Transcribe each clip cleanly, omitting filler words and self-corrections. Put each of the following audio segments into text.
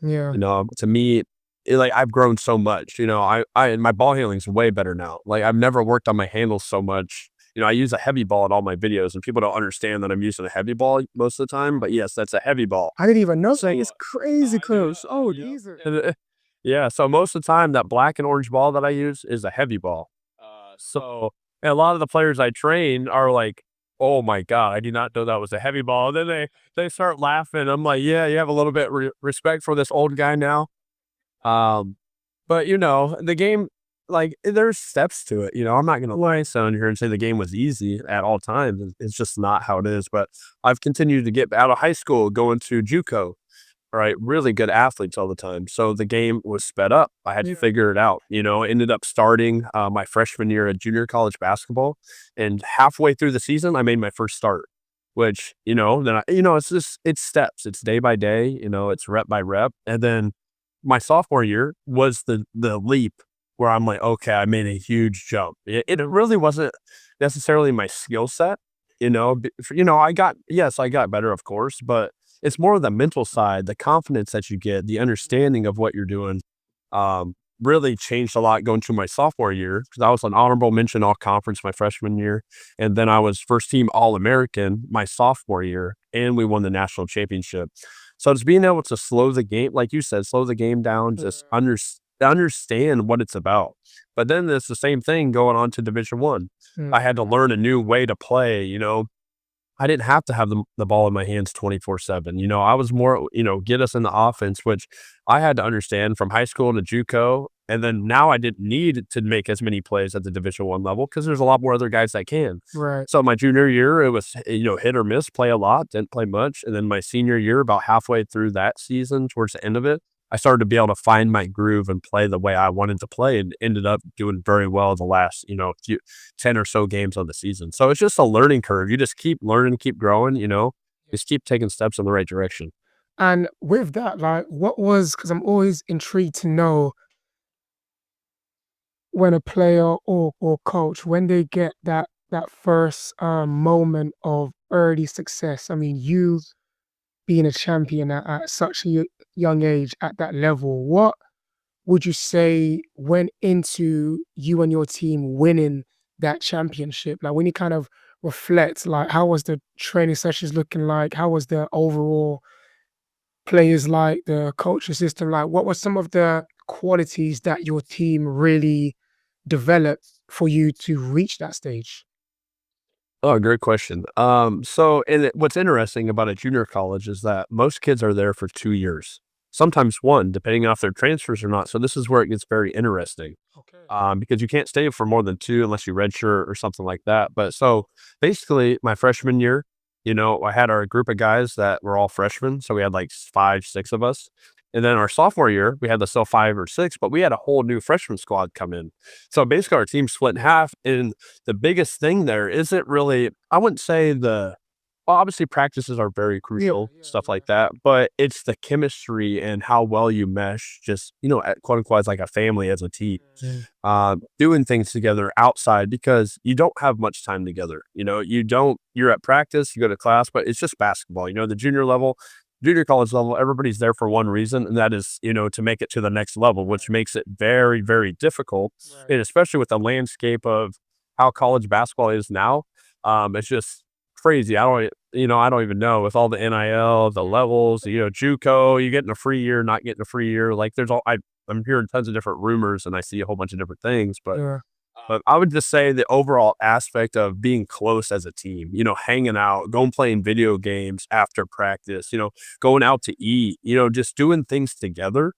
Yeah. To me, like I've grown so much. My ball handling's way better now. Like I've never worked on my handles so much. I use a heavy ball in all my videos, and people don't understand that I'm using a heavy ball most of the time. But yes, that's a heavy ball. I didn't even know that. So It's crazy I know. close. Oh, Yep. these are. Yeah. So most of the time, that black and orange ball that I use is a heavy ball. So and a lot of the players I train are like, "Oh my god, I did not know that was a heavy ball." And then they start laughing. I'm like, "Yeah, you have a little bit respect for this old guy now." Um, but the game, like there's steps to it. I'm not gonna lie, sound here and say the game was easy at all times. It's just not how it is. But I've continued to get out of high school, going to JUCO, right? Really good athletes all the time. So the game was sped up. I had to Yeah. figure it out. Ended up starting my freshman year at junior college basketball, and halfway through the season, I made my first start. Which it's steps. It's day by day. It's rep by rep, and then my sophomore year was the leap where I'm like, okay, I made a huge jump. It really wasn't necessarily my skill set. I got better, of course, but it's more of the mental side, the confidence that you get, the understanding of what you're doing. Um, Really changed a lot going to my sophomore year because I was an honorable mention all conference my freshman year. And then I was first team All American my sophomore year, and we won the national championship. So just being able to slow the game, like you said, slow the game down, just understand what it's about. But then it's the same thing going on to Division 1. I Mm. had to learn a new way to play. I didn't have to have the ball in my hands 24/7. I was more, get us in the offense, which I had to understand from high school to JUCO. And then now I didn't need to make as many plays at the Division 1 level because there's a lot more other guys that can. Right. So my junior year, it was, hit or miss, play a lot, didn't play much. And then my senior year, about halfway through that season, towards the end of it, I started to be able to find my groove and play the way I wanted to play, and ended up doing very well the last, 10 or so games of the season. So it's just a learning curve. You just keep learning, keep growing, just keep taking steps in the right direction. And with that, like, because I'm always intrigued to know when a player or coach, when they get that first moment of early success. I mean, you being a champion at such a young age at that level, what would you say went into you and your team winning that championship? Like when you kind of reflect, like how was the training sessions looking like? How was the overall players like, the culture system like? What were some of the qualities that your team really developed for you to reach that stage? Oh, great question. What's interesting about a junior college is that most kids are there for 2 years, sometimes one, depending on if they're transfers or not. So this is where it gets very interesting. Okay. Because you can't stay for more than two unless you redshirt or something like that. But so basically, my freshman year, I had our group of guys that were all freshmen. So we had like five, six of us. And then our sophomore year, we had the still five or six, but we had a whole new freshman squad come in. So basically, our team split in half. And the biggest thing there isn't really, I wouldn't say well, obviously practices are very Yeah, crucial, yeah, stuff yeah. like that, but it's the chemistry and how well you mesh, just, quote unquote, as like a family, as a team, Mm. doing things together outside because you don't have much time together. You're at practice, you go to class, but it's just basketball. The junior level, junior college level, everybody's there for one reason, and that is, to make it to the next level, which makes it very, very difficult. Right. And especially with the landscape of how college basketball is now, it's just crazy. I don't even know with all the NIL, the levels, JUCO, you getting a free year, not getting a free year. Like I'm hearing tons of different rumors and I see a whole bunch of different things, Yeah. but I would just say the overall aspect of being close as a team, hanging out, going playing video games after practice, going out to eat, just doing things together.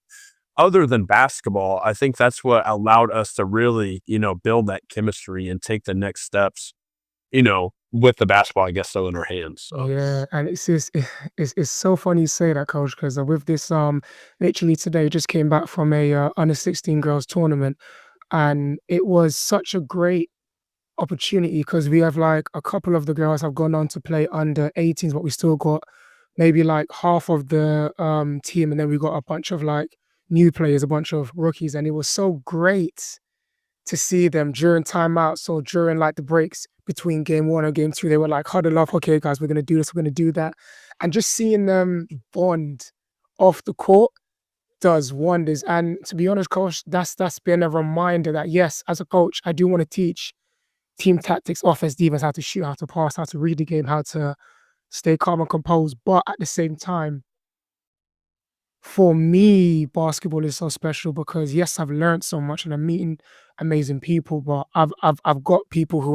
Other than basketball, I think that's what allowed us to really, build that chemistry and take the next steps, with the basketball, I guess, so in our hands. So, Yeah, and it's just it's so funny you say that, coach, because with this literally today just came back from a under 16 girls tournament, and it was such a great opportunity because we have like a couple of the girls have gone on to play under 18s, but we still got maybe like half of the team, and then we got a bunch of like new players, a bunch of rookies, and it was so great to see them during timeouts. So during like the breaks between game one and game two, they were like huddle up, okay, guys, we're gonna do this, we're gonna do that. And just seeing them bond off the court, does wonders. And to be honest, coach, that's been a reminder that yes, as a coach, I do want to teach team tactics, offense, defense, how to shoot, how to pass, how to read the game, how to stay calm and composed. But at the same time, for me, basketball is so special because yes, I've learned so much and I'm meeting amazing people, but I've got people who